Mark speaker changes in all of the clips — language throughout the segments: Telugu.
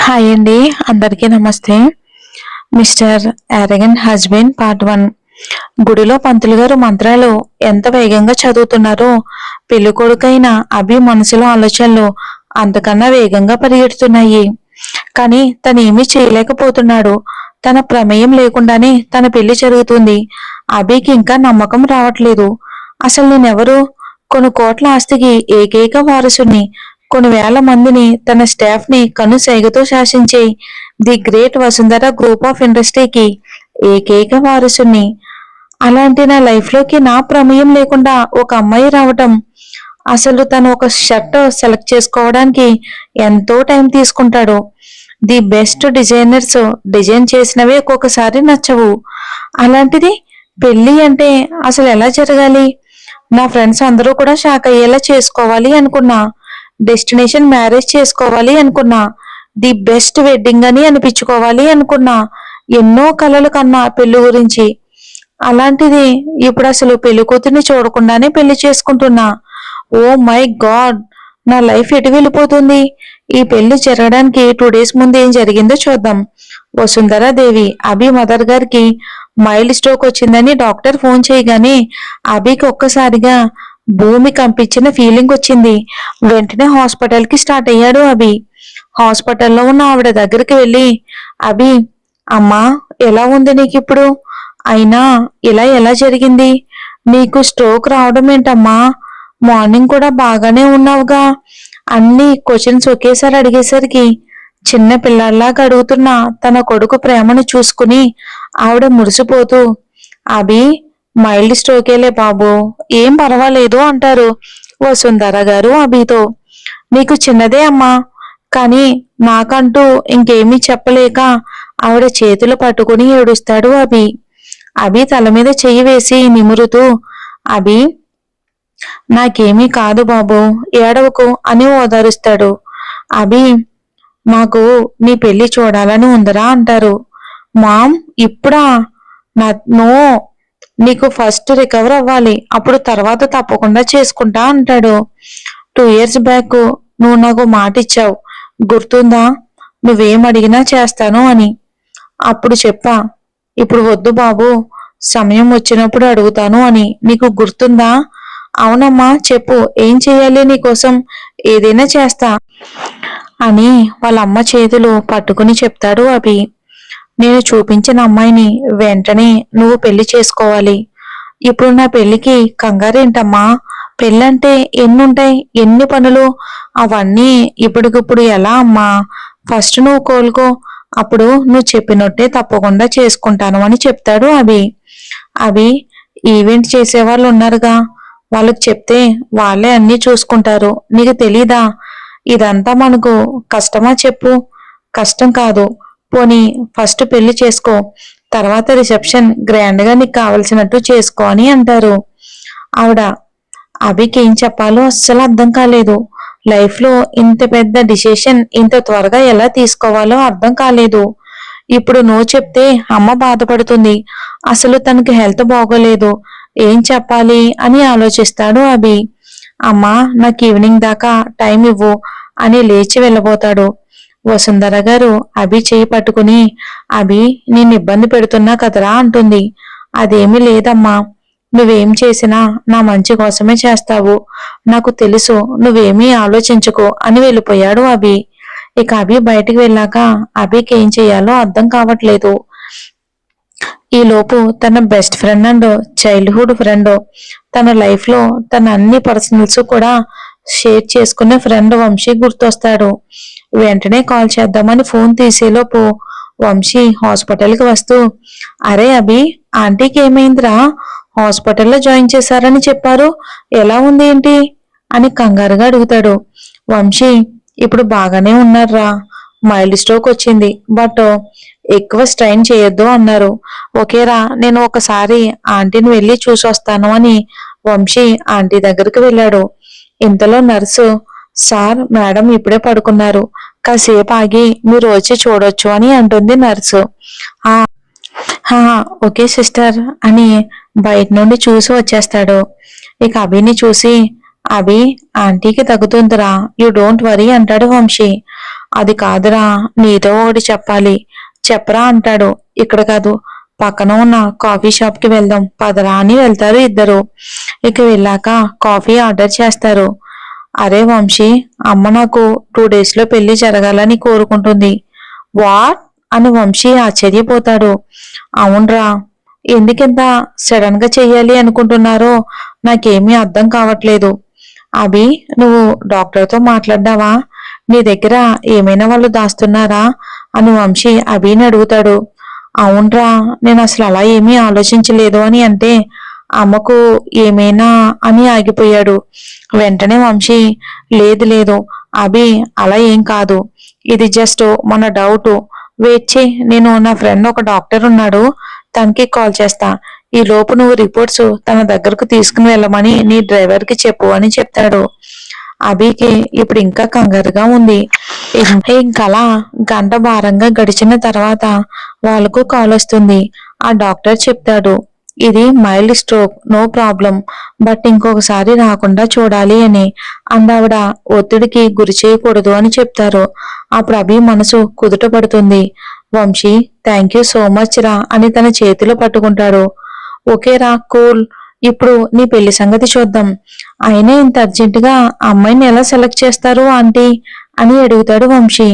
Speaker 1: హాయ్ అండి, అందరికీ నమస్తే. Mister arrogant husband part 1. గుడిలో పంతులు గారు మంత్రాలు ఎంత వేగంగా చదువుతున్నారో పెళ్లి కొడుకైన అభి మనసులో ఆలోచనలు అంతకన్నా వేగంగా పరిగెడుతున్నాయి. కానీ తను ఏమీ చేయలేకపోతున్నాడు. తన ప్రమేయం లేకుండానే తన పెళ్లి జరుగుతుంది. అభికి ఇంకా నమ్మకం రావట్లేదు. అసలు నేనెవరు? కొన్ని కోట్ల ఆస్తికి ఏకైక వారసుని, కొన్ని వేల మందిని తన స్టాఫ్ ని కనుసైగతో శాసించే the great Vasundhara group of ఇండస్ట్రీకి ఏకైక వారసుని. అలాంటి నా లైఫ్ లోకి నా ప్రమేయం లేకుండా ఒక అమ్మాయి రావటం, అసలు తను ఒక షర్ట్ సెలెక్ట్ చేసుకోవడానికి ఎంతో టైం తీసుకుంటాడు. ది బెస్ట్ డిజైనర్స్ డిజైన్ చేసినవే ఒక్కొక్కసారి నచ్చవు. అలాంటిది పెళ్లి అంటే అసలు ఎలా జరగాలి? నా ఫ్రెండ్స్ అందరూ కూడా షాక్ అయ్యేలా చేసుకోవాలి అనుకున్నా. డెస్టినేషన్ మ్యారేజ్ చేసుకోవాలి అనుకున్నా. ది బెస్ట్ వెడ్డింగ్ అని అనిపించుకోవాలి అనుకున్నా. ఎన్నో కలలు కన్నా పెళ్లి గురించి. అలాంటిది ఇప్పుడు అసలు పెళ్లి కూతుర్ని చూడకుండానే పెళ్లి చేసుకుంటున్నా. ఓ మై గాడ్, నా లైఫ్ ఎటు వెళ్ళిపోతుంది? ఈ పెళ్లి జరగడానికి 2 days ముందు ఏం జరిగిందో చూద్దాం. వసుంధరాదేవి అభి మదర్ గారికి మైల్డ్ స్ట్రోక్ వచ్చిందని డాక్టర్ ఫోన్ చేయగానే అభికి ఒక్కసారిగా భూమి కంపించిన ఫీలింగ్ వచ్చింది. వెంటనే హాస్పిటల్ కి స్టార్ట్ అయ్యాడు అభి. హాస్పిటల్లో ఉన్న ఆవిడ దగ్గరికి వెళ్ళి, అభి, అమ్మా, ఎలా ఉంది నీకు ఇప్పుడు? అయినా ఇలా ఎలా జరిగింది? నీకు స్ట్రోక్ రావడం ఏంటమ్మా? మార్నింగ్ కూడా బాగానే ఉన్నావుగా? అన్ని క్వశ్చన్స్ ఒకేసారి అడిగేసరికి చిన్న పిల్లల్లాగా అడుగుతున్న తన కొడుకు ప్రేమను చూసుకుని ఆవిడ మురిసిపోతూ, అభి, మైల్డ్ స్ట్రోకేలే బాబు, ఏం పర్వాలేదు అంటారు వసుంధర గారు అభితో. నీకు చిన్నదే అమ్మా. కానీ నాకంటూ ఇంకేమీ చెప్పలేక ఆవిడ చేతులు పట్టుకుని ఏడుస్తాడు అభి. అభి తల మీద చెయ్యి వేసి నిమురుతూ, అభి, నాకేమీ కాదు బాబు, ఏడవకు అని ఓదారుస్తాడు. అభి, నాకు నీ పెళ్లి చూడాలని ఉందరా అంటారు. మామ్, ఇప్పుడా? నో, నీకు ఫస్ట్ రికవర్ అవ్వాలి, అప్పుడు తర్వాత తప్పకుండా చేసుకుంటా అంటాడు. 2 years బ్యాక్ నువ్వు నాకు మాట ఇచ్చావు, గుర్తుందా? నువ్వేం అడిగినా చేస్తాను అని. అప్పుడు చెప్పా, ఇప్పుడు వద్దు బాబు, సమయం వచ్చినప్పుడు అడుగుతాను అని. నీకు గుర్తుందా? అవునమ్మా, చెప్పు, ఏం చెయ్యాలి నీకోసం? ఏదైనా చేస్తా అని వాళ్ళ అమ్మ చేతులు పట్టుకుని చెప్తాడు అభి. నేను చూపించిన అమ్మాయిని వెంటనే నువ్వు పెళ్లి చేసుకోవాలి. ఇప్పుడు నా పెళ్లికి కంగారేంటమ్మా? పెళ్ళంటే ఎన్నుంటాయి, ఎన్ని పనులు, అవన్నీ ఇప్పటికిప్పుడు ఎలా అమ్మా? ఫస్ట్ నువ్వు కోలుకో, అప్పుడు నువ్వు చెప్పినట్టే తప్పకుండా చేసుకుంటాను అని చెప్తాడు అభి. అభి, ఈవెంట్ చేసేవాళ్ళు ఉన్నారుగా, వాళ్ళకి చెప్తే వాళ్ళే అన్నీ చూసుకుంటారు. నీకు తెలీదా? ఇదంతా మనకు కష్టమా చెప్పు? కష్టం కాదు. పోనీ ఫస్ట్ పెళ్లి చేసుకో, తర్వాత రిసెప్షన్ గ్రాండ్ గా నీకు కావలసినట్టు చేసుకో అని అంటారు. ఆవిడ అభికి ఏం చెప్పాలో అస్సలు అర్థం కాలేదు. లైఫ్ లో ఇంత పెద్ద డిసిషన్ ఇంత త్వరగా ఎలా తీసుకోవాలో అర్థం కాలేదు. ఇప్పుడు నువ్వు చెప్తే అమ్మ బాధపడుతుంది. అసలు తనకి హెల్త్ బాగోలేదు, ఏం చెప్పాలి అని ఆలోచిస్తాడు అభి. అమ్మా, నాకు ఈవినింగ్ దాకా టైం ఇవ్వు అని లేచి వెళ్ళబోతాడు. వసుంధర గారు అభి చేయి పట్టుకుని, అభి, నేను ఇబ్బంది పెడుతున్నా కదరా అంటుంది. అదేమీ లేదమ్మా, నువ్వేం చేసినా నా మంచి కోసమే చేస్తావు, నాకు తెలుసు, నువ్వేమీ ఆలోచించుకో అని వెళ్ళిపోయాడు అభి. ఇక అభి బయటికి వెళ్ళాక అభికి ఏం చెయ్యాలో అర్థం కావట్లేదు. ఈలోపు తన best friend and childhood friend, తన లైఫ్ లో తన అన్ని పర్సనల్స్ కూడా షేర్ చేసుకునే ఫ్రెండ్ వంశీ గుర్తొస్తాడు. వెంటనే కాల్ చేద్దామని ఫోన్ తీసేలోపు వంశీ హాస్పిటల్కి వస్తూ, అరే అభి, ఆంటీకి ఏమైందిరా? హాస్పిటల్లో జాయిన్ చేశారని చెప్పారు, ఎలా ఉంది ఏంటి అని కంగారుగా అడుగుతాడు. వంశీ, ఇప్పుడు బాగానే ఉన్నారా, మైల్డ్ స్ట్రోక్ వచ్చింది, బట్ ఎక్కువ స్ట్రైన్ చేయొద్దు అన్నారు. ఓకేరా, నేను ఒకసారి ఆంటీని వెళ్ళి చూసి వస్తాను అని వంశీ ఆంటీ దగ్గరికి వెళ్ళాడు. ఇంతలో నర్సు, సార్, మేడం ఇప్పుడే పడుకున్నారు, కాసేపు ఆగి మీరు వచ్చి చూడొచ్చు అని అంటుంది నర్సు. ఓకే సిస్టర్ అని బయట నుండి చూసి వచ్చేస్తాడు. ఇక అభిని చూసి, అభి, ఆంటీకి తగ్గుతుందిరా, యూ డోంట్ వరీ అంటాడు వంశీ. అది కాదురా, నీతో ఒకటి చెప్పాలి. చెప్పరా అంటాడు. ఇక్కడ కాదు, పక్కన ఉన్న కాఫీ షాప్ కి వెళ్దాం పదరా అని వెళ్తారు ఇద్దరు. ఇక వెళ్ళాక కాఫీ ఆర్డర్ చేస్తారు. అరే వంశీ, అమ్మ నాకు 2 days లో పెళ్లి జరగాలని కోరుకుంటుంది. వాట్ అని వంశీ ఆశ్చర్యపోతాడు. అవునరా, ఎందుకింత సడన్ గా చెయ్యాలి అనుకుంటున్నారో నాకేమీ అర్థం కావట్లేదు. అభి, నువ్వు డాక్టర్తో మాట్లాడ్డావా? నీ దగ్గర ఏమైనా వాళ్ళు దాస్తున్నారా అని వంశీ అభిని అడుగుతాడు. అవునరా, నేను అసలు అలా ఏమీ ఆలోచించలేదు అని అంటే అమ్మకు ఏమైనా అని ఆగిపోయాడు. వెంటనే వంశీ, లేదు లేదు అభి, అలా ఏం కాదు, ఇది జస్ట్ మన డౌట్. వెయిట్ చే, నేను నా ఫ్రెండ్ ఒక డాక్టర్ ఉన్నాడు, తనకి కాల్ చేస్తా. ఈ లోపు నువ్వు రిపోర్ట్స్ తన దగ్గరకు తీసుకుని వెళ్ళమని నీ డ్రైవర్ కి చెప్పు అని చెప్తాడు. అభికి ఇప్పుడు ఇంకా కంగారుగా ఉంది. ఇంకలా గంట భారంగా గడిచిన తర్వాత వాళ్ళకు కాల్ వస్తుంది. ఆ డాక్టర్ చెప్తాడు, ఇది mild stroke, no problem, but ఇంకొకసారి రాకుండా చూడాలి అని. అందావిడ ఒత్తిడికి గురి చేయకూడదు అని చెప్తారు. అప్పుడు అభి మనసు కుదుట పడుతుంది. Vamsi, thank you so much రా అని తన చేతిలో పట్టుకుంటాడు. ఓకే రా, కూల్, ఇప్పుడు నీ పెళ్లి సంగతి చూద్దాం. అయినా ఇంత అర్జెంటుగా అమ్మాయిని ఎలా సెలెక్ట్ చేస్తారు ఆంటీ అని అడుగుతాడు వంశీ.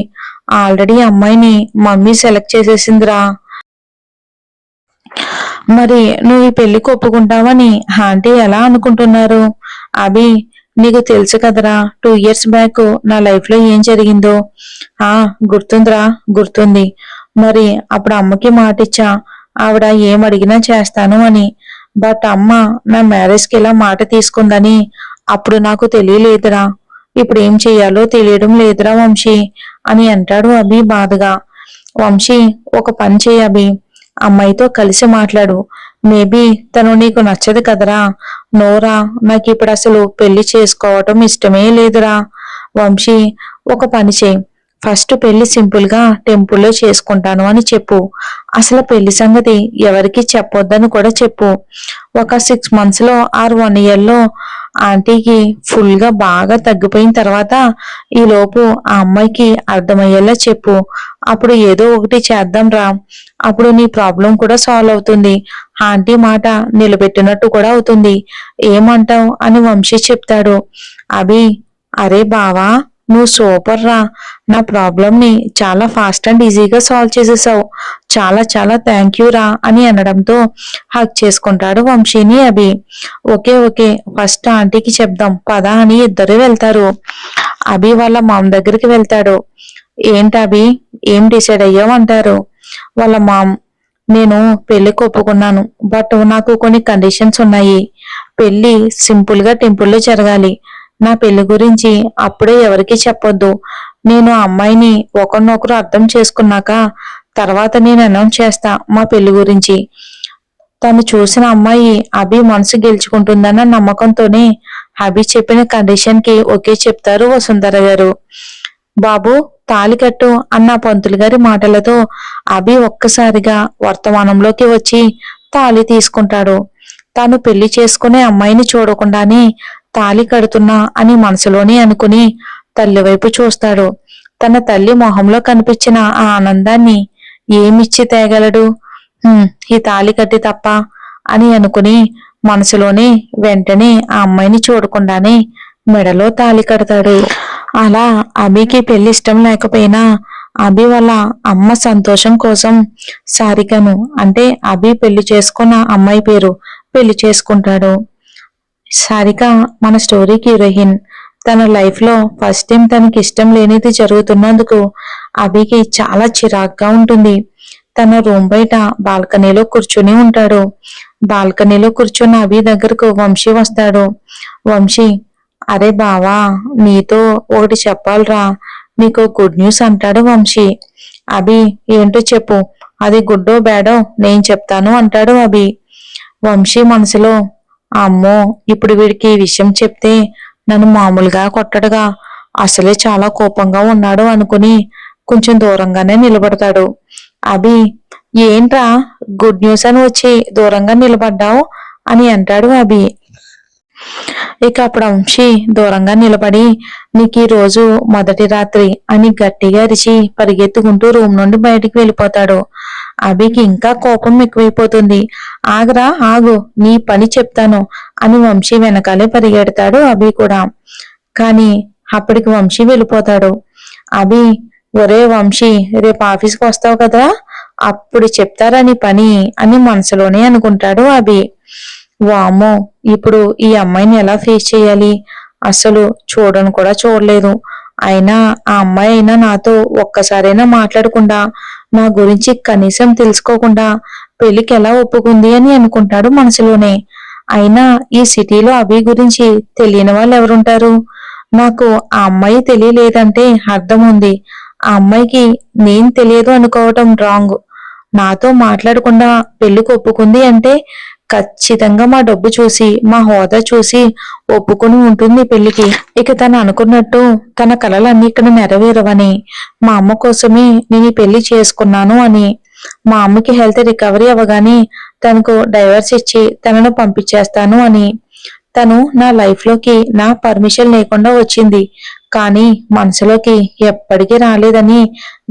Speaker 1: ఆల్రెడీ అమ్మాయిని మమ్మీ సెలెక్ట్ చేసేసిందిరా. మరి నువ్వు ఈ పెళ్లికి ఒప్పుకుంటావని ఆంటీ ఎలా అనుకుంటున్నారు? అభి, నీకు తెలుసు కదరా 2 years బ్యాక్ నా లైఫ్ లో ఏం జరిగిందో. ఆ గుర్తుందిరా, గుర్తుంది. మరి అప్పుడు అమ్మకి మాటిచ్చా, ఆవిడ ఏం అడిగినా చేస్తాను అని. బట్ అమ్మ నా మ్యారేజ్కి ఇలా మాట తీసుకుందని అప్పుడు నాకు తెలియలేదురా. ఇప్పుడు ఏం చెయ్యాలో తెలియడం లేదురా వంశీ అని అంటాడు అభి బాధగా. వంశీ, ఒక పని చేయి అభి, అమ్మాయితో కలిసి మాట్లాడు. మేబీ తను నీకు నచ్చదు కదరా. నోరా, నాకు ఇప్పుడు అసలు పెళ్లి చేసుకోవటం ఇష్టమే లేదురా. వంశీ, ఒక పని చేయి, ఫస్ట్ పెళ్లి సింపుల్ గా టెంపుల్లో చేసుకుంటాను అని చెప్పు. అసలు పెళ్లి సంగతి ఎవరికి చెప్పొద్దని కూడా చెప్పు. ఒక 6 months లో ఆర్ 1 year లో ఆంటీకి ఫుల్ గా బాగా తగ్గిపోయిన తర్వాత ఈ లోపు ఆ అమ్మాయికి అర్థమయ్యేలా చెప్పు. అప్పుడు ఏదో ఒకటి చేద్దాం రా. అప్పుడు నీ ప్రాబ్లం కూడా సాల్వ్ అవుతుంది, ఆంటీ మాట నిలబెట్టినట్టు కూడా అవుతుంది. ఏమంటావ్ అని వంశీ చెప్తాడు. అభి, అరే బావా, నువ్వు సూపర్ రా, నా ప్రాబ్లం ని చాలా ఫాస్ట్ అండ్ ఈజీగా సాల్వ్ చేసేసావు, చాలా చాలా థ్యాంక్ యూ రా అని అనడంతో హక్ చేసుకుంటాడు వంశీని అభి. ఓకే ఓకే, ఫస్ట్ ఆంటీకి చెప్దాం పదా అని ఇద్దరు వెళ్తారు. అభి వాళ్ళ మామ్ దగ్గరికి వెళ్తాడు. ఏంటి అభి, ఏం డిసైడ్ అయ్యావు అంటారు. వాళ్ళ మామ్, నేను పెళ్లికి ఒప్పుకున్నాను, బట్ నాకు కొన్ని కండిషన్స్ ఉన్నాయి. పెళ్లి సింపుల్ గా టెంపుల్లో జరగాలి. నా పెళ్లి గురించి అప్పుడే ఎవరికి చెప్పొద్దు. నేను ఆ అమ్మాయిని ఒకరినొకరు అర్థం చేసుకున్నాక తర్వాత నేను అనౌన్స్ చేస్తా మా పెళ్లి గురించి. తను చూసిన అమ్మాయి అభి మనసు గెలుచుకుంటుందన్న నమ్మకంతోనే అభి చెప్పిన కండిషన్ కి ఓకే చెప్తారు వసుంధర గారు. బాబు, తాళి కట్టు అన్న పంతులు గారి మాటలతో అభి ఒక్కసారిగా వర్తమానంలోకి వచ్చి తాళి తీసుకుంటాడు. తాను పెళ్లి చేసుకునే అమ్మాయిని చూడకుండానే తాళి కడుతున్నా అని మనసులోనే అనుకుని తల్లి వైపు చూస్తాడు. తన తల్లి మొహంలో కనిపించిన ఆ ఆనందాన్ని ఏమిచ్చి తేగలడు? ఈ తాళి కట్టి తప్ప అని అనుకుని మనసులోనే వెంటనే ఆ అమ్మాయిని చూడకుండానే మెడలో తాళి కడతాడు. అలా అభికి పెళ్లి ఇష్టం లేకపోయినా అభి వాళ్ళ అమ్మ సంతోషం కోసం సారికను, అంటే అభి పెళ్లి చేసుకున్న అమ్మాయి పేరు, పెళ్లి చేసుకుంటాడు. సారిక మన స్టోరీకి హీరోయిన్. తన లైఫ్ లో ఫస్ట్ టైం తనకి ఇష్టం లేనిది జరుగుతున్నందుకు అభికి చాలా చిరాగ్గా ఉంటుంది. తన రూమ్ బయట బాల్కనీలో కూర్చుని ఉంటాడు. బాల్కనీలో కూర్చున్న అభి దగ్గరకు వంశీ వస్తాడు. వంశీ, అరే బావా, నీతో ఒకటి చెప్పాలరా, నీకు గుడ్ న్యూస్ అంటాడు వంశీ. అభి, ఏంటో చెప్పు, అది గుడ్డో బ్యాడో నేను చెప్తాను అంటాడు అభి. వంశీ మనసులో, అమ్మో, ఇప్పుడు వీడికి ఈ విషయం చెప్తే నన్ను మామూలుగా కొట్టడుగా, అసలే చాలా కోపంగా ఉన్నాడు అనుకుని కొంచెం దూరంగానే నిలబడతాడు. అభి, ఏంట్రా గుడ్ న్యూస్ అని వచ్చి దూరంగా నిలబడ్డావు అని అంటాడు అభి. ఇక అప్పుడు వంశీ దూరంగా నిలబడి, నీకు ఈ రోజు మొదటి రాత్రి అని గట్టిగా అరిచి పరిగెత్తుకుంటూ రూమ్ నుండి బయటికి వెళ్ళిపోతాడు. అభికి ఇంకా కోపం ఎక్కువైపోతుంది. ఆగరా ఆగు, నీ పని చెప్తాను అని వంశీ వెనకాలే పరిగెడతాడు అభి కూడా. కానీ అప్పటికి వంశీ వెళ్ళిపోతాడు. అభి, ఒరే వంశీ, రేపు ఆఫీస్కి వస్తావు కదా, అప్పుడు చెప్తారా నీ పని అని మనసులోనే అనుకుంటాడు అభి. వామ్మో, ఇప్పుడు ఈ అమ్మాయిని ఎలా ఫేస్ చేయాలి? అసలు చూడను కూడా చూడలేదు. అయినా ఆ అమ్మాయి అయినా నాతో ఒక్కసారైనా మాట్లాడకుండా, నా గురించి కనీసం తెలుసుకోకుండా పెళ్లికి ఎలా ఒప్పుకుంది అని అనుకుంటాడు మనసులోనే. అయినా ఈ సిటీలో అభి గురించి తెలియని వాళ్ళు ఎవరుంటారు? నాకు ఆ అమ్మాయి తెలియలేదంటే అర్థం ఉంది. ఆ అమ్మాయికి నేను తెలియదు అనుకోవటం రాంగ్. నాతో మాట్లాడకుండా పెళ్లికి ఒప్పుకుంది అంటే ఖచ్చితంగా మా డబ్బు చూసి, మా హోదా చూసి ఒప్పుకుని ఉంటుంది పెళ్లికి. ఇక తను అనుకున్నట్టు తన కలలన్నీ ఇక్కడ నెరవేరవని, మా అమ్మ కోసమే నేను ఈ పెళ్లి చేసుకున్నాను అని, మా అమ్మకి హెల్త్ రికవరీ అవ్వగానే తనకు డైవర్స్ ఇచ్చి తనను పంపించేస్తాను అని, తను నా లైఫ్ లోకి నా పర్మిషన్ లేకుండా వచ్చింది, కానీ మనసులోకి ఎప్పటికీ రాలేదని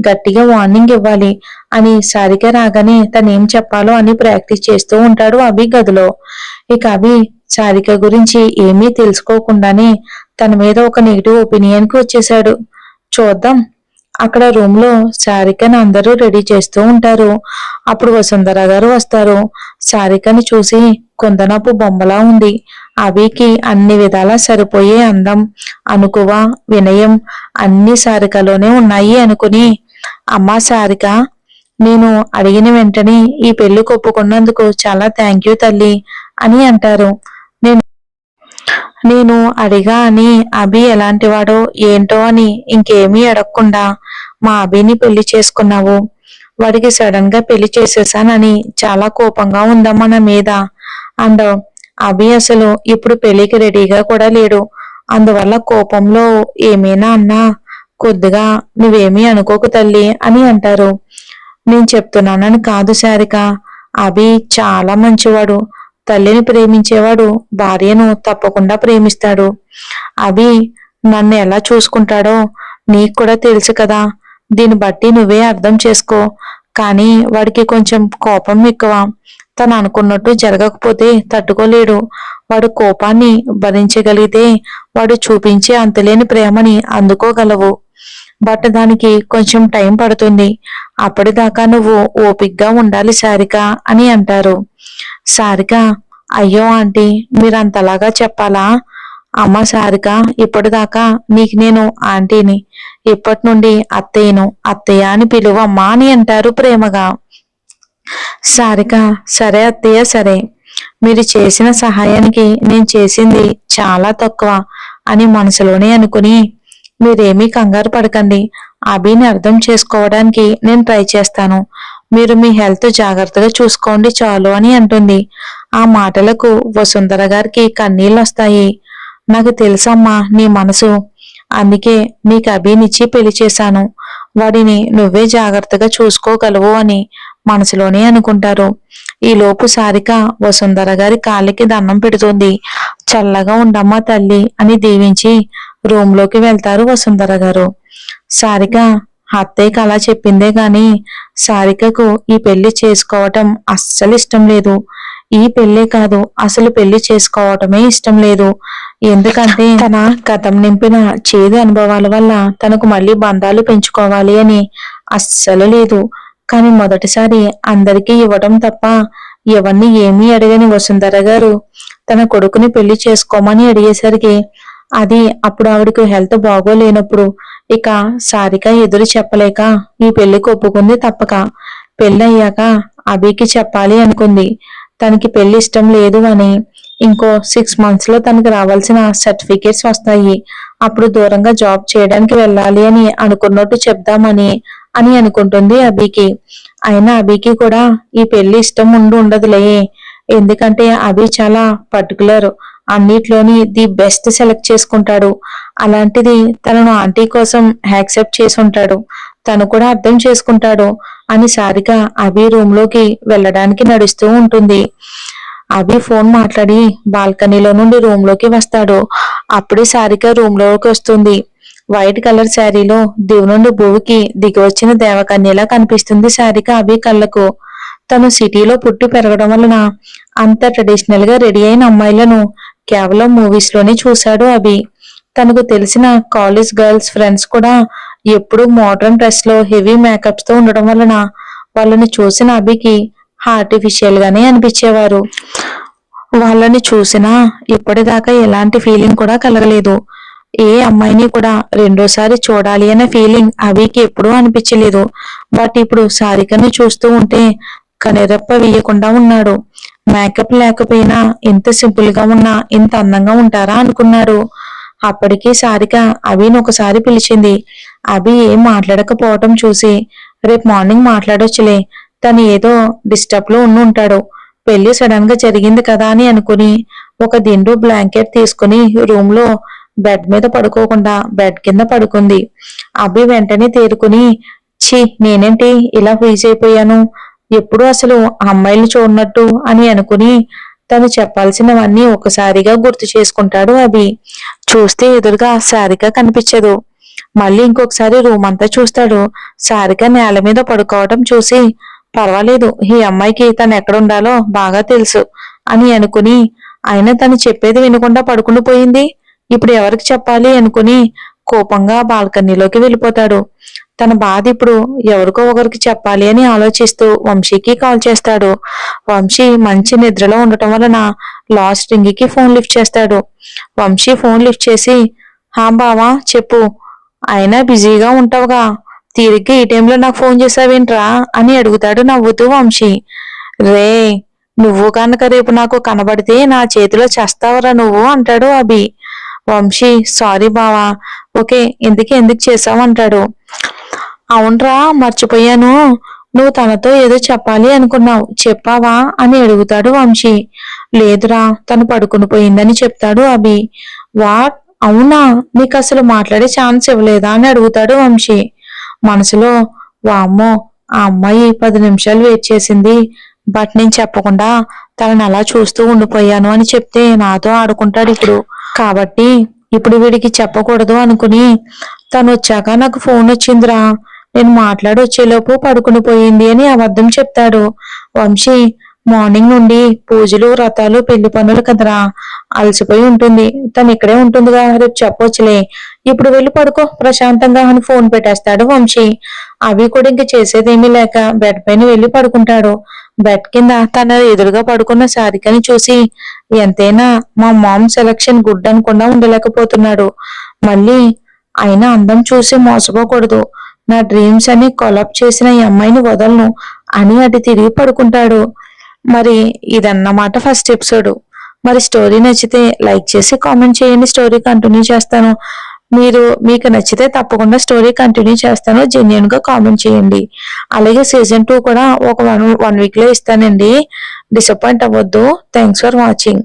Speaker 1: గట్టిగా వార్నింగ్ ఇవ్వాలి అని సారిక రాగానే తనేం చెప్పాలో అని ప్రాక్టీస్ చేస్తూ ఉంటాడు అభి గదిలో. ఇక అభి సారిక గురించి ఏమీ తెలుసుకోకుండానే తన మీద ఒక నెగిటివ్ ఒపీనియన్ కి వచ్చేశాడు. చూద్దాం. అక్కడ రూమ్ లో సారికని అందరూ రెడీ చేస్తూ ఉంటారు. అప్పుడు వసుంధర గారు వస్తారు. సారికని చూసి కుందనపు బొమ్మలా ఉంది. అభికి అన్ని విధాలా సరిపోయే అందం, అనుకువ, వినయం అన్ని సారికలోనే ఉన్నాయి అనుకుని, అమ్మా సారిక, నేను అడిగిన వెంటనే ఈ పెళ్లి ఒప్పుకున్నందుకు చాలా థ్యాంక్ యూ తల్లి అని అంటారు. నేను నేను అడిగా అని అభి ఎలాంటివాడో ఏంటో అని ఇంకేమీ అడగకుండా మా అభిని పెళ్లి చేసుకున్నావు. వాడికి సడన్ గా పెళ్లి చేసేసానని చాలా కోపంగా ఉందమ్మా నా మీద అండ్ అభి అసలు ఇప్పుడు పెళ్లికి రెడీగా కూడా లేడు. అందువల్ల కోపంలో ఏమైనా అన్నా కొద్దిగా నువ్వేమీ అనుకోకు తల్లి అని అంటారు. నేను చెప్తున్నానని కాదు సారిక, అభి చాలా మంచివాడు. తల్లిని ప్రేమించేవాడు భార్యను తప్పకుండా ప్రేమిస్తాడు. అభి నన్ను ఎలా చూసుకుంటాడో నీకు కూడా తెలుసు కదా, దీన్ని బట్టి నువ్వే అర్థం చేసుకో. కానీ వాడికి కొంచెం కోపం ఎక్కువ. తను అనుకున్నట్టు జరగకపోతే తట్టుకోలేడు. వాడు కోపాన్ని భరించగలిగితే వాడు చూపించే అంతులేని ప్రేమని అందుకోగలవు. బట్ దానికి కొంచెం టైం పడుతుంది. అప్పటిదాకా నువ్వు ఓపిగ్గా ఉండాలి సారిక అని అంటారు. సారిక, అయ్యో ఆంటీ, మీరంతలాగా చెప్పాలా? అమ్మ సారిక, ఇప్పటిదాకా నీకు నేను ఆంటీని, ఇప్పటి నుండి అత్తయ్యను, అత్తయ్య అని పిలువమ్మా అని అంటారు ప్రేమగా. సారిక, సరే అత్తయ్య సరే, మీరు చేసిన సహాయానికి నేను చేసింది చాలా తక్కువ అని మనసులోనే అనుకుని, మీరేమీ కంగారు పడకండి, అభిని అర్థం చేసుకోవడానికి నేను ట్రై చేస్తాను. మీరు మీ హెల్త్ జాగ్రత్తగా చూసుకోండి చాలు అని అంటుంది. ఆ మాటలకు వసుంధర గారికి కన్నీళ్ళు వస్తాయి. నాకు తెలుసమ్మా నీ మనసు, అందుకే నీకు అభినిచ్చి పెళ్లి చేశాను. వాడిని నువ్వే జాగ్రత్తగా చూసుకోగలవు అని మనసులోనే అనుకుంటారు. ఈలోపు సారిక వసుంధర గారి కాళ్ళకి దండం పెడుతుంది. చల్లగా ఉండమ్మా తల్లి అని దీవించి రూమ్ లోకి వెళ్తారు వసుంధర గారు. సారిక అత్తయ్యకి అలా చెప్పిందే గాని సారికకు ఈ పెళ్లి చేసుకోవటం అస్సలు ఇష్టం లేదు. ఈ పెళ్లే కాదు, అసలు పెళ్లి చేసుకోవటమే ఇష్టం లేదు. ఎందుకంటే తన గతం నింపిన చేదు అనుభవాల వల్ల తనకు మళ్ళీ బంధాలు పెంచుకోవాలి అని అస్సలు లేదు. కానీ మొదటిసారి అందరికీ ఇవ్వడం తప్ప ఎవరిని ఏమీ అడగని వసుంధర గారు తన కొడుకుని పెళ్లి చేసుకోమని అడిగేసరికి, అది అప్పుడు ఆవిడకు హెల్త్ బాగోలేనప్పుడు, ఇక సారిక ఎదురు చెప్పలేక ఈ పెళ్లికి ఒప్పుకుంది తప్పక. పెళ్ళయ్యాక అభికి చెప్పాలి అనుకుంది. తనకి పెళ్లి ఇష్టం లేదు అని, ఇంకో 6 months లో తనకి రావాల్సిన సర్టిఫికేట్స్ వస్తాయి, అప్పుడు దూరంగా జాబ్ చేయడానికి వెళ్ళాలి అని అనుకున్నట్టు చెప్దామని అని అనుకుంటుంది అభికి. అయినా అభికి కూడా ఈ పెళ్లి ఇష్టం ఉండదులే. ఎందుకంటే అభి చాలా పర్టికులర్, అన్నిట్లోని ది బెస్ట్ సెలెక్ట్ చేసుకుంటాడు. అలాంటిది తనను ఆంటీ కోసం యాక్సెప్ట్ చేసి ఉంటాడు, తను కూడా అర్థం చేసుకుంటాడు అని సారిక అభి రూమ్ లోకి వెళ్ళడానికి నడుస్తూ ఉంటుంది. అభి ఫోన్ మాట్లాడి బాల్కనీలో నుండి రూమ్ లోకి వస్తాడు. అప్పుడే సారిక రూమ్ లోకి వస్తుంది. వైట్ కలర్ శారీలో దివు నుండి భూమికి దిగి వచ్చిన దేవకన్యలా కనిపిస్తుంది సారిక అభి కళ్ళకు. తను సిటీలో పుట్టి పెరగడం వలన అంత ట్రెడిషనల్ గా రెడీ అయిన అమ్మాయిలను కేవలం మూవీస్ లోనే చూశాడు అభి. తనకు తెలిసిన కాలేజ్ గర్ల్స్ ఫ్రెండ్స్ కూడా ఎప్పుడూ మోడర్న్ డ్రెస్ లో హెవీ మేకప్స్ తో ఉండడం వలన వాళ్ళని చూసిన అభికి ఆర్టిఫిషియల్ గానే అనిపించేవారు. వాళ్ళని చూసినా ఇప్పటిదాకా ఎలాంటి ఫీలింగ్ కూడా కలగలేదు. ఏ అమ్మాయిని కూడా రెండోసారి చూడాలి అనే ఫీలింగ్ అభికి ఎప్పుడూ అనిపించలేదు. బట్ ఇప్పుడు సారికని చూస్తూ ఉంటే కనిరెప్ప వేయకుండా ఉన్నాడు. మేకప్ లేకపోయినా ఇంత సింపుల్ గా ఉన్నా ఇంత అందంగా ఉంటారా అనుకున్నాడు. అప్పటికి సారిక అభిని ఒకసారి పిలిచింది. అభి ఏం మాట్లాడకపోవటం చూసి రేపు మార్నింగ్ మాట్లాడొచ్చులే, తను ఏదో డిస్టర్బ్ లో ఉంటాడు, పెళ్లి సడన్ గా జరిగింది కదా అని అనుకుని ఒక దిండు బ్లాంకెట్ తీసుకుని రూమ్ లో బెడ్ మీద పడుకోకుండా బెడ్ కింద పడుకుంది. అభి వెంటనే తేరుకుని ఛీ నేనేంటి ఇలా ఫ్రీజ్ అయిపోయాను, ఎప్పుడు అసలు అమ్మాయిలు చూడనట్టు అని అనుకుని తను చెప్పాల్సినవన్నీ ఒకసారిగా గుర్తు చేసుకుంటాడు అభి. చూస్తే ఎదురుగా సారిక కనిపించదు. మళ్ళీ ఇంకొకసారి రూమ్ అంతా చూస్తాడు. సారిక నేల మీద పడుకోవటం చూసి పర్వాలేదు, ఈ అమ్మాయికి తను ఎక్కడుండాలో బాగా తెలుసు అని అనుకుని అయినా తను చెప్పేది వినకుండా పడుకుని పోయింది, ఇప్పుడు ఎవరికి చెప్పాలి అనుకుని కోపంగా బాల్కనీలోకి వెళ్ళిపోతాడు. తన బాధ ఇప్పుడు ఎవరికో ఒకరికి చెప్పాలి అని ఆలోచిస్తూ వంశీకి కాల్ చేస్తాడు. వంశీ మంచి నిద్రలో ఉండటం వలన లాస్ట్ రింగ్ కి ఫోన్ లిఫ్ట్ చేస్తాడు. వంశీ ఫోన్ లిఫ్ట్ చేసి హా బావా చెప్పు, అయినా బిజీగా ఉంటావుగా, తీరిగ్గా ఈ టైంలో నాకు ఫోన్ చేసావేంట్రా అని అడుగుతాడు నవ్వుతూ వంశీ. రే నువ్వు కనుక రేపు నాకు కనబడితే నా చేతిలో చేస్తావురా నువ్వు అంటాడు అభి. వంశీ సారీ బావా, ఓకే ఎందుకు చేసావు అంటాడు. అవునరా మర్చిపోయాను, నువ్వు తనతో ఏదో చెప్పాలి అనుకున్నావు, చెప్పావా అని అడుగుతాడు వంశీ. లేదురా తను పడుకుని పోయిందని చెప్తాడు అభి. వాట్, అవునా, నీకు అసలు మాట్లాడే ఛాన్స్ ఇవ్వలేదా అని అడుగుతాడు వంశీ. మనసులో వామ్మో ఆ అమ్మాయి 10 నిమిషాలు వెయిట్ చేసింది, బట్ నేను చెప్పకుండా తనని అలా చూస్తూ ఉండిపోయాను అని చెప్తే నాతో ఆడుకుంటాడు ఇప్పుడు, కాబట్టి ఇప్పుడు వీడికి చెప్పకూడదు అనుకుని తను వచ్చాక నాకు ఫోన్ వచ్చిందిరా, నేను మాట్లాడి వచ్చేలోపు పడుకుని పోయింది అని అబద్ధం చెప్తాడు వంశీ. మార్నింగ్ నుండి పూజలు వ్రతాలు పెళ్లి పనులు కదరా, అలసిపోయి ఉంటుంది, తను ఇక్కడే ఉంటుందిగా, రేపు చెప్పొచ్చులే, ఇప్పుడు వెళ్ళి పడుకో ప్రశాంతంగా అని ఫోన్ పెట్టేస్తాడు వంశీ. అవి కూడా ఇంక చేసేదేమీ లేక బెడ్ పైన వెళ్ళి పడుకుంటాడు. బెడ్ కింద తన ఎదురుగా పడుకున్న సారికని చూసి ఎంతైనా మా మామ్ సెలక్షన్ గుడ్ అనకుండా ఉండలేకపోతున్నాడు. మళ్ళీ అయినా అందం చూసి మోసపోకూడదు, నా డ్రీమ్స్ అని కొలాప్ చేసిన ఈ అమ్మాయిని వదలను అని అటు తిరిగి పడుకుంటాడు. మరి ఇదన్నమాట ఫస్ట్ ఎపిసోడ్. మరి స్టోరీ నచ్చితే లైక్ చేసి కామెంట్ చేయండి, స్టోరీ కంటిన్యూ చేస్తాను. మీకు నచ్చితే తప్పకుండా స్టోరీ కంటిన్యూ చేస్తాను, జెన్యున్ గా కామెంట్ చేయండి. అలాగే సీజన్ 2 కూడా ఒక వన్ వీక్ లో ఇస్తానండి, డిసప్పాయింట్ అవ్వద్దు. Thanks for watching.